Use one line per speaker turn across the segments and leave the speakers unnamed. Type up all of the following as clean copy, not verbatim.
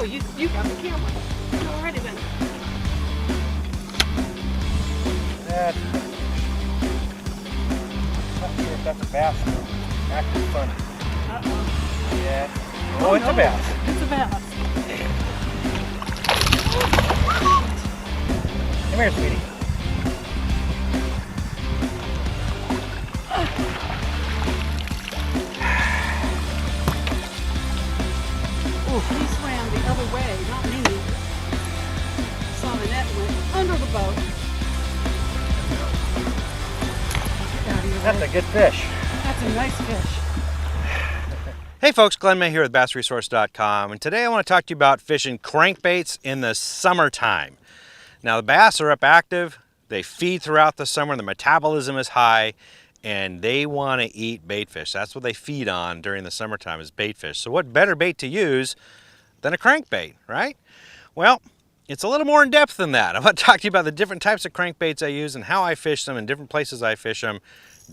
you got the camera. Go already then.
That's not sure if that's a bass though. Active funny.
Uh-oh.
Yeah. Oh, it's a bass.
It's a bass.
Come here, sweetie.
He swam the other way, not me. Saw the net went under the boat.
That's a good fish.
That's a nice fish.
Hey folks, Glenn May here with BassResource.com, and today I want to talk to you about fishing crankbaits in the summertime. Now the bass are up active, they feed throughout the summer, the metabolism is high, and they want to eat bait fish. That's what they feed on during the summertime is bait fish. So what better bait to use than a crankbait, right? Well, it's a little more in depth than that. I want to talk to you about the different types of crankbaits I use and how I fish them and different places I fish them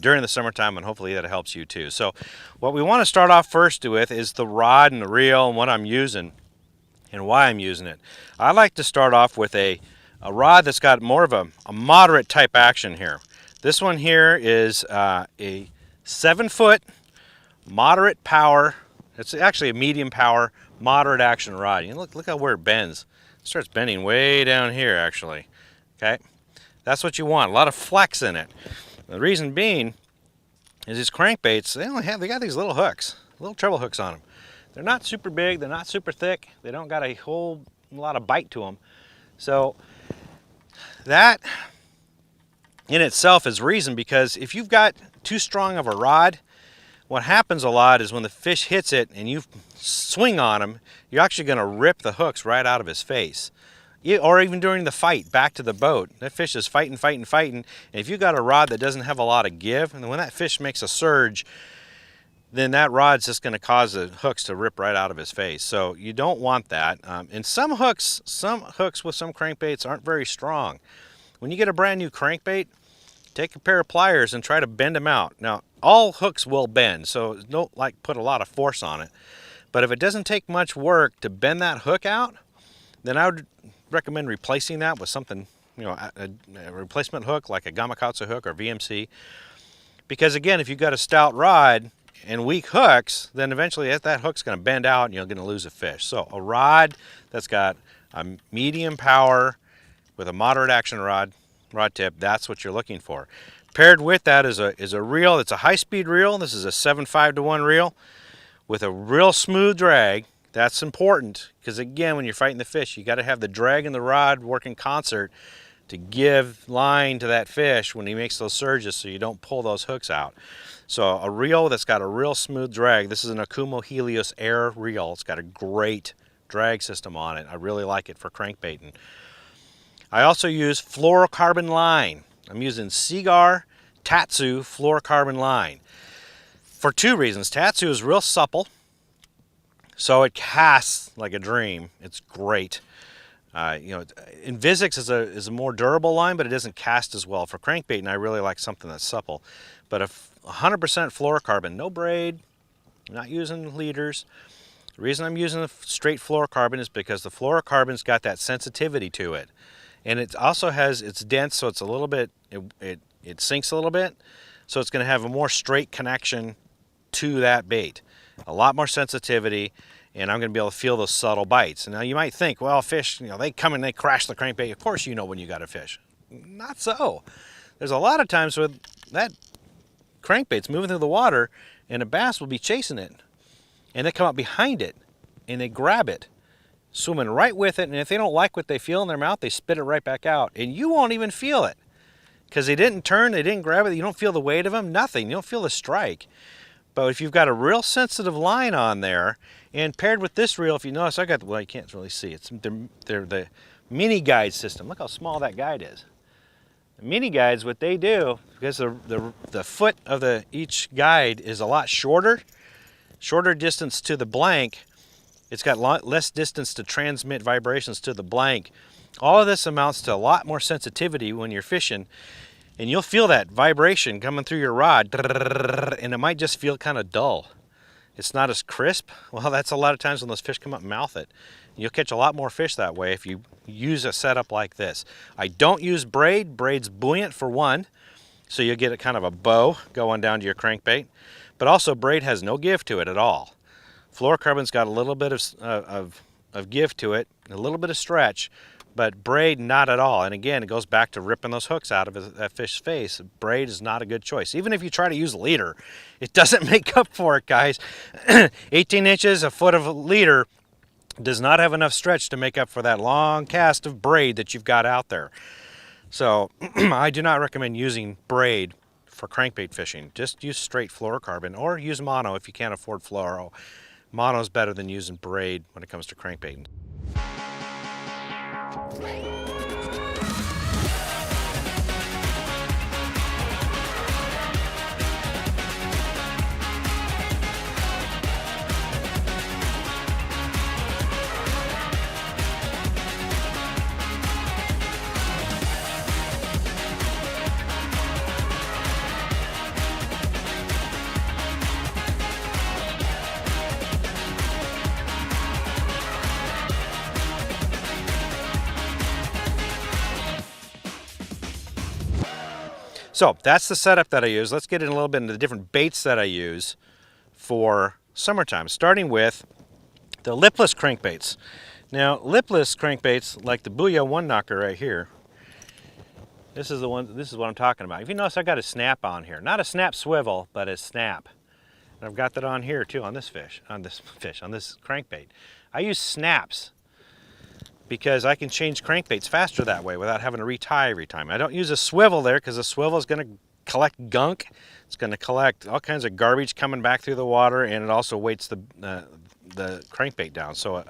during the summertime, and hopefully that helps you too. So what we want to start off first with is the rod and the reel and what I'm using and why I'm using it. I like to start off with a rod that's got more of a moderate type action here. This one here is a 7-foot moderate power. It's actually a medium power, moderate action rod. You look how where it bends. It starts bending way down here actually. Okay, that's what you want. A lot of flex in it. The reason being is these crankbaits, they got these little hooks, little treble hooks on them. They're not super big, they're not super thick, they don't got a whole lot of bite to them. So that in itself is reason, because if you've got too strong of a rod, what happens a lot is when the fish hits it and you swing on him, you're actually going to rip the hooks right out of his face. Or even during the fight back to the boat, that fish is fighting, and if you got a rod that doesn't have a lot of give, and when that fish makes a surge, then that rod's just going to cause the hooks to rip right out of his face. So you don't want that. And some hooks with some crankbaits aren't very strong. When you get a brand new crankbait, take a pair of pliers and try to bend them out. Now, all hooks will bend, so don't put a lot of force on it. But if it doesn't take much work to bend that hook out, then I would recommend replacing that with something, a replacement hook like a Gamakatsu hook or VMC. Because again, if you've got a stout rod and weak hooks, then eventually that hook's going to bend out and you're going to lose a fish. So a rod that's got a medium power with a moderate action rod tip, that's what you're looking for. Paired with that is a reel. It's a high-speed reel. This is a 7.5-to-1 reel with a real smooth drag. That's important because, again, when you're fighting the fish, you got to have the drag and the rod work in concert to give line to that fish when he makes those surges so you don't pull those hooks out. So a reel that's got a real smooth drag. This is an Akumo Helios Air reel. It's got a great drag system on it. I really like it for crankbaiting. I also use fluorocarbon line. I'm using Seaguar Tatsu fluorocarbon line for two reasons. Tatsu is real supple. So it casts like a dream. It's great. Invictus is a more durable line, but it doesn't cast as well for crankbait, and I really like something that's supple. But a 100% fluorocarbon, no braid, I'm not using leaders. The reason I'm using the straight fluorocarbon is because the fluorocarbon's got that sensitivity to it. And it also it's dense, so it's a little bit, it sinks a little bit, so it's going to have a more straight connection to that bait. A lot more sensitivity, and I'm going to be able to feel those subtle bites. And now you might think, well, fish, they come and they crash the crankbait. Of course you know when you got a fish. Not so. There's a lot of times where that crankbait's moving through the water, and a bass will be chasing it. And they come up behind it, and they grab it, swimming right with it. And if they don't like what they feel in their mouth, they spit it right back out. And you won't even feel it because they didn't turn, they didn't grab it. You don't feel the weight of them, nothing. You don't feel the strike. But if you've got a real sensitive line on there, and paired with this reel, if you notice, I got, well, you can't really see. They're the mini guide system. Look how small that guide is. The mini guides, what they do, because the foot of each guide is a lot shorter distance to the blank, it's got less distance to transmit vibrations to the blank. All of this amounts to a lot more sensitivity when you're fishing. And you'll feel that vibration coming through your rod, and it might just feel kind of dull. It's not as crisp. Well, that's a lot of times when those fish come up and mouth it. You'll catch a lot more fish that way if you use a setup like this. I don't use braid. Braid's buoyant for one, so you'll get a kind of a bow going down to your crankbait. But also braid has no give to it at all. Fluorocarbon's got a little bit of give to it, a little bit of stretch, but braid not at all. And again, it goes back to ripping those hooks out of that fish's face. Braid is not a good choice. Even if you try to use a leader, it doesn't make up for it, guys. 18 inches, a foot of a leader does not have enough stretch to make up for that long cast of braid that you've got out there. So I do not recommend using braid for crankbait fishing. Just use straight fluorocarbon, or use mono if you can't afford fluoro. Mono is better than using braid when it comes to crankbaiting. So that's the setup that I use. Let's get in a little bit into the different baits that I use for summertime, starting with the lipless crankbaits. Now, lipless crankbaits, like the Booyah One Knocker right here, this is what I'm talking about. If you notice, I got a snap on here. Not a snap swivel, but a snap. And I've got that on here too, on this crankbait. I use snaps because I can change crankbaits faster that way without having to retie every time. I don't use a swivel there because the swivel is going to collect gunk. It's going to collect all kinds of garbage coming back through the water, and it also weights the crankbait down. So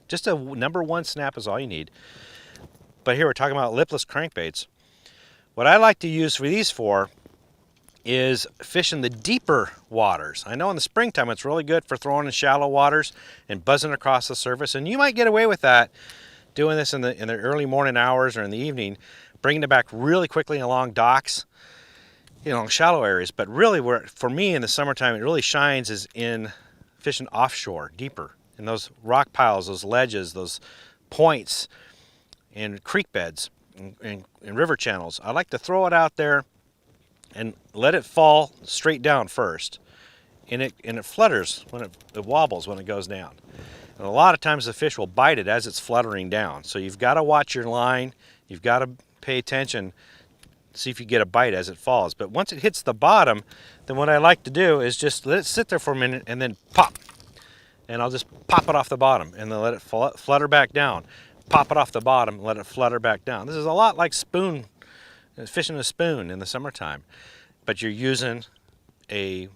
just a #1 snap is all you need. But here we're talking about lipless crankbaits. What I like to use for these is fishing the deeper waters. I know in the springtime it's really good for throwing in shallow waters and buzzing across the surface, and you might get away with that doing this in the early morning hours or in the evening, bringing it back really quickly along docks, shallow areas. But really, for me in the summertime it really shines is in fishing offshore, deeper, in those rock piles, those ledges, those points, and creek beds and river channels. I like to throw it out there and let it fall straight down first, and it flutters when it wobbles when it goes down. And a lot of times the fish will bite it as it's fluttering down. So you've got to watch your line, you've got to pay attention, see if you get a bite as it falls. But once it hits the bottom, then what I like to do is just let it sit there for a minute and then pop. And I'll just pop it off the bottom and then let it flutter back down. Pop it off the bottom and let it flutter back down. This is a lot like fishing a spoon in the summertime, but you're using a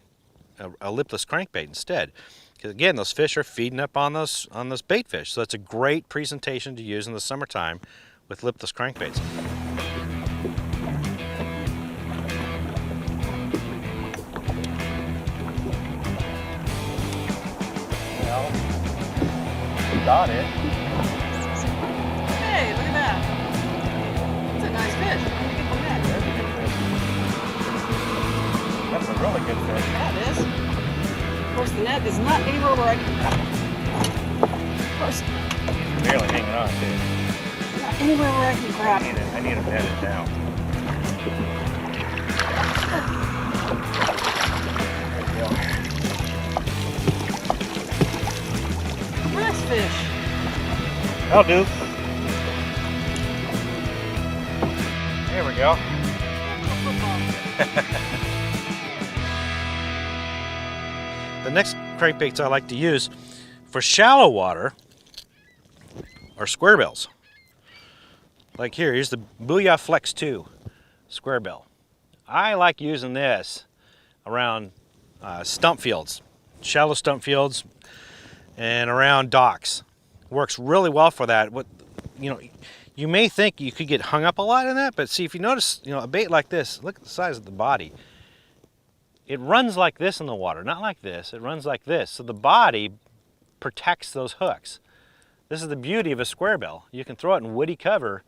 lipless crankbait instead. Because again, those fish are feeding up on those bait fish. So it's a great presentation to use in the summertime with lipless crankbaits. Well, got it.
Hey, look at that. It's a nice fish. Let me get the net.
That's a really good fish.
Yeah, it is. Of course, the net is not anywhere where I can. Of course,
You're barely hanging on, too.
not anywhere where I can grab it.
I need to net it down.
Nice fish.
That'll do. There we go. The next crankbaits I like to use for shallow water are square bills. Like here's the Booyah Flex 2 square bill. I like using this around stump fields, shallow stump fields, and around docks. Works really well for that. You may think you could get hung up a lot in that, but see, if you notice, a bait like this, look at the size of the body. It runs like this in the water, not like this. It runs like this. So the body protects those hooks. This is the beauty of a square bill. You can throw it in woody cover,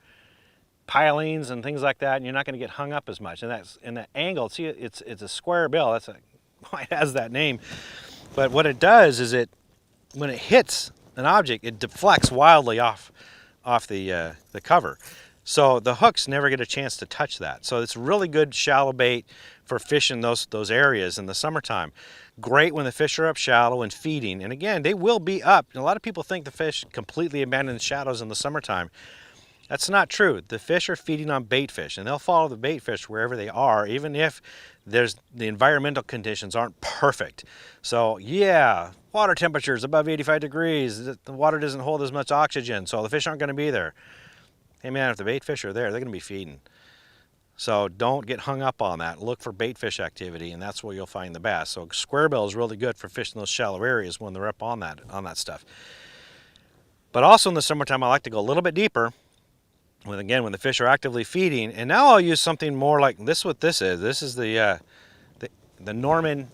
pilings and things like that, and you're not going to get hung up as much. And that's in the angle. See, it's a square bill. That's why it has that name. But what it does is when it hits an object, it deflects wildly off the cover. So the hooks never get a chance to touch that. So it's really good shallow bait for fishing those areas in the summertime. Great when the fish are up shallow and feeding. And again, they will be up. A lot of people think the fish completely abandon the shadows in the summertime. That's not true. The fish are feeding on bait fish, and they'll follow the bait fish wherever they are, even if the environmental conditions aren't perfect. So yeah, water temperature is above 85 degrees. The water doesn't hold as much oxygen, so the fish aren't going to be there. Hey man, if the bait fish are there, they're going to be feeding. So don't get hung up on that. Look for bait fish activity, and that's where you'll find the bass. So square bill is really good for fishing those shallow areas when they're up on that stuff. But also in the summertime, I like to go a little bit deeper. When the fish are actively feeding, and now I'll use something more like this. What this is? This is the Norman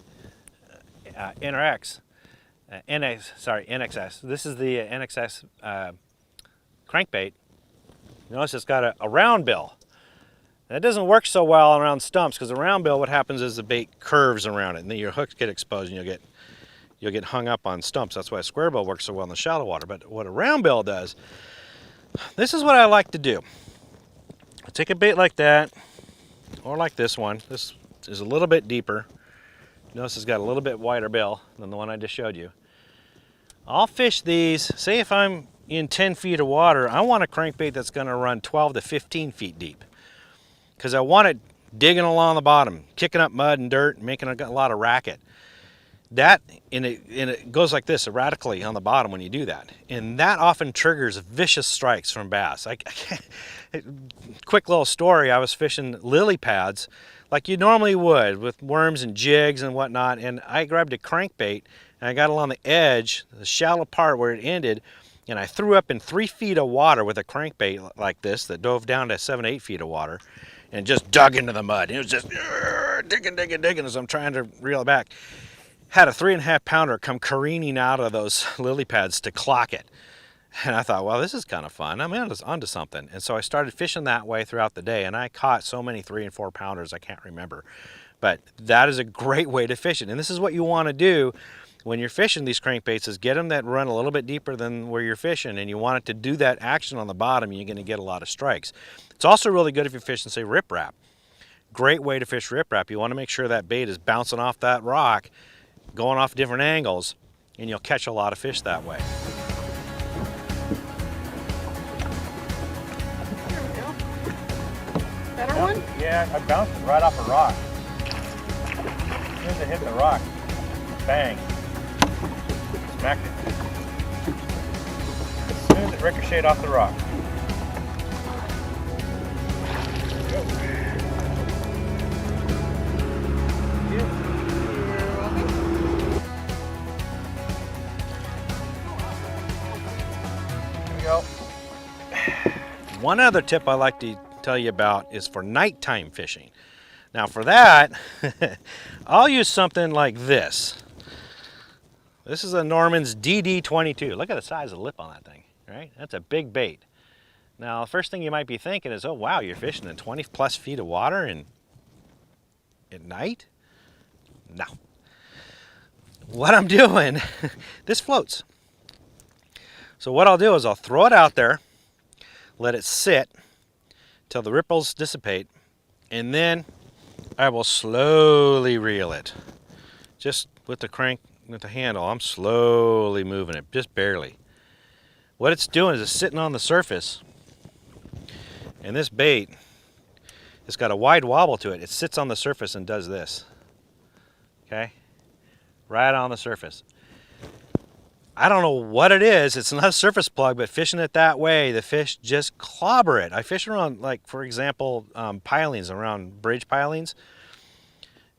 NXS. This is the NXS crankbait. Notice it's got a round bill. That doesn't work so well around stumps because the round bill, what happens is the bait curves around it, and then your hooks get exposed, and you'll get hung up on stumps. That's why a square bill works so well in the shallow water. But what a round bill does, this is what I like to do. I take a bait like that, or like this one. This is a little bit deeper. Notice it's got a little bit wider bill than the one I just showed you. I'll fish these. Say if I'm in 10 feet of water, I want a crankbait that's going to run 12 to 15 feet deep, because I want it digging along the bottom, kicking up mud and dirt, and making a lot of racket. That, and it goes like this erratically on the bottom when you do that. And that often triggers vicious strikes from bass. Quick little story, I was fishing lily pads like you normally would with worms and jigs and whatnot, and I grabbed a crankbait and I got along the edge, the shallow part where it ended, and I threw up in 3 feet of water with a crankbait like this that dove down to 7, 8 feet of water and just dug into the mud. It was just digging as I'm trying to reel it back. Had a 3.5 pounder come careening out of those lily pads to clock it. And I thought, well, this is kind of fun. I'm onto something. And so I started fishing that way throughout the day, and I caught so many 3 and 4 pounders I can't remember. But that is a great way to fish it. And this is what you want to do when you're fishing these crankbaits, is get them that run a little bit deeper than where you're fishing, and you want it to do that action on the bottom, and you're going to get a lot of strikes. It's also really good if you're fishing, say, riprap. Great way to fish riprap. You want to make sure that bait is bouncing off that rock, going off different angles, and you'll catch a lot of fish that way.
There we go. Better one?
Yeah, I bounced it right off a rock. As soon as it hit the rock, bang, smacked it. As soon as it ricocheted off the rock. One other tip I like to tell you about is for nighttime fishing. Now for that, I'll use something like this. This is a Norman's DD22. Look at the size of the lip on that thing, right? That's a big bait. Now, the first thing you might be thinking is, oh wow, you're fishing in 20 plus feet of water at night? No. What I'm doing, this floats. So what I'll do is I'll throw it out there, let it sit till the ripples dissipate, and then I will slowly reel it. Just with the crank, with the handle, I'm slowly moving it, just barely. What it's doing is it's sitting on the surface, and this bait, it's got a wide wobble to it. It sits on the surface and does this, okay? Right on the surface. I don't know what it is. It's not a surface plug, but fishing it that way, the fish just clobber it. I fish around, like, for example, pilings, around bridge pilings,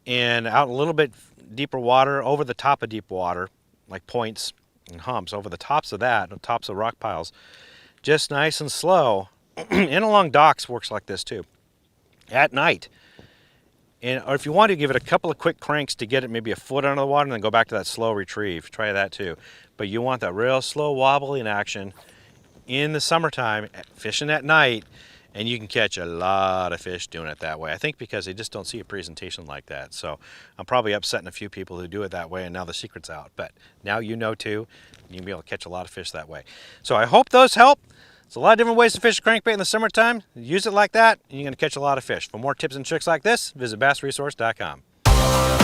and out a little bit deeper water, over the top of deep water, like points and humps, over the tops of that, the tops of rock piles, just nice and slow. And along docks works like this too. At night. Or if you want to, give it a couple of quick cranks to get it maybe a foot under the water and then go back to that slow retrieve. Try that too. But you want that real slow wobbling action in the summertime, fishing at night, and you can catch a lot of fish doing it that way. I think because they just don't see a presentation like that. So I'm probably upsetting a few people who do it that way, and now the secret's out. But now you know too, you can be able to catch a lot of fish that way. So I hope those help. There's a lot of different ways to fish a crankbait in the summertime. Use it like that, and you're going to catch a lot of fish. For more tips and tricks like this, visit bassresource.com.